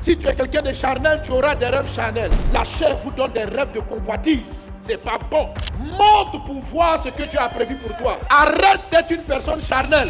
Si tu es quelqu'un de charnel, tu auras des rêves charnels. La chair vous donne des rêves de convoitise. C'est pas bon. Monte pour voir ce que Dieu a prévu pour toi. Arrête d'être une personne charnelle.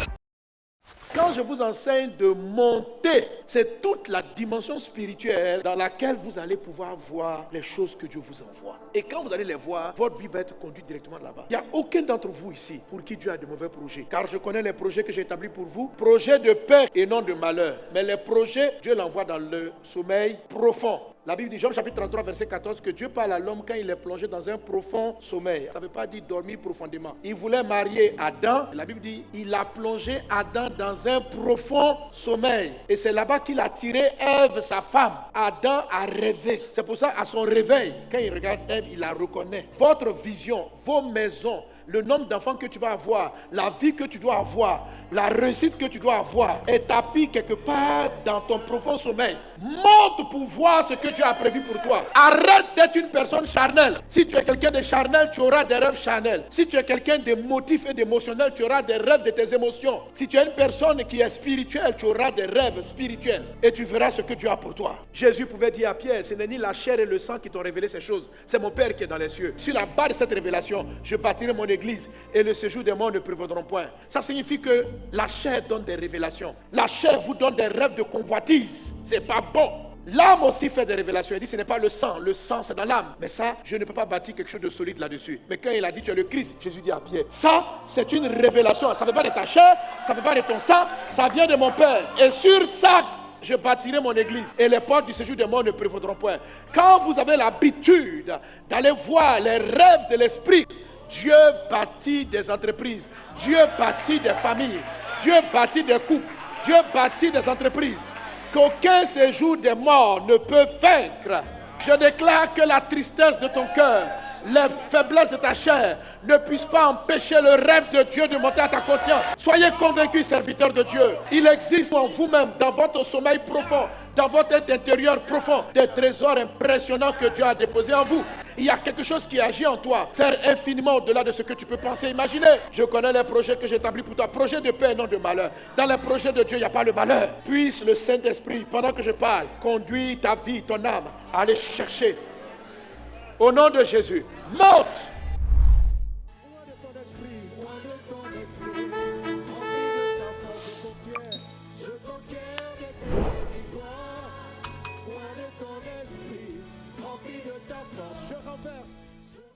Quand je vous enseigne de monter, c'est toute la dimension spirituelle dans laquelle vous allez pouvoir voir les choses que Dieu vous envoie. Et quand vous allez les voir, votre vie va être conduite directement là-bas. Il n'y a aucun d'entre vous ici pour qui Dieu a de mauvais projets. Car je connais les projets que j'ai établis pour vous. Projets de paix et non de malheur. Mais les projets, Dieu l'envoie dans le sommeil profond. La Bible dit, Job chapitre 33, verset 14, que Dieu parle à l'homme quand il est plongé dans un profond sommeil. Ça ne veut pas dire dormir profondément. Il voulait marier Adam. La Bible dit, il a plongé Adam dans un profond sommeil. Et c'est là-bas qu'il a tiré Ève, sa femme. Adam a rêvé. C'est pour ça, à son réveil, quand il regarde Ève, il la reconnaît. Votre vision, vos maisons, le nombre d'enfants que tu vas avoir, la vie que tu dois avoir, la réussite que tu dois avoir est tapis quelque part dans ton profond sommeil. Monte pour voir ce que Dieu a prévu pour toi. Arrête d'être une personne charnelle. Si tu es quelqu'un de charnel, tu auras des rêves charnels. Si tu es quelqu'un d'émotif et d'émotionnel, tu auras des rêves de tes émotions. Si tu es une personne qui est spirituelle, tu auras des rêves spirituels. Et tu verras ce que Dieu a pour toi. Jésus pouvait dire à Pierre, ce n'est ni la chair et le sang qui t'ont révélé ces choses. C'est mon Père qui est dans les cieux. Sur la base de cette révélation, je bâtirai mon église et le séjour des morts ne prévaudront point. Ça signifie que la chair donne des révélations. La chair vous donne des rêves de convoitise. C'est pas bon. L'âme aussi fait des révélations. Il dit ce n'est pas le sang c'est dans l'âme. Mais ça, je ne peux pas bâtir quelque chose de solide là-dessus. Mais quand il a dit tu es le Christ, Jésus dit à Pierre, ça c'est une révélation. Ça ne vient pas de ta chair, ça ne vient pas de ton sang, ça vient de mon Père. Et sur ça, je bâtirai mon église et les portes du séjour des morts ne prévaudront point. Quand vous avez l'habitude d'aller voir les rêves de l'esprit, Dieu bâtit des entreprises, Dieu bâtit des familles, Dieu bâtit des couples, Dieu bâtit des entreprises qu'aucun séjour des morts ne peut vaincre. Je déclare que la tristesse de ton cœur, les faiblesses de ta chair ne puissent pas empêcher le rêve de Dieu de monter à ta conscience. Soyez convaincus, serviteurs de Dieu. Il existe en vous-même, dans votre sommeil profond, dans votre être intérieur profond, des trésors impressionnants que Dieu a déposés en vous. Il y a quelque chose qui agit en toi, faire infiniment au-delà de ce que tu peux penser, imaginer. Je connais les projets que j'établis pour toi, projets de paix et non de malheur. Dans les projets de Dieu, il n'y a pas le malheur. Puisse le Saint-Esprit, pendant que je parle, conduire ta vie, ton âme, à aller chercher. Au nom de Jésus, monte!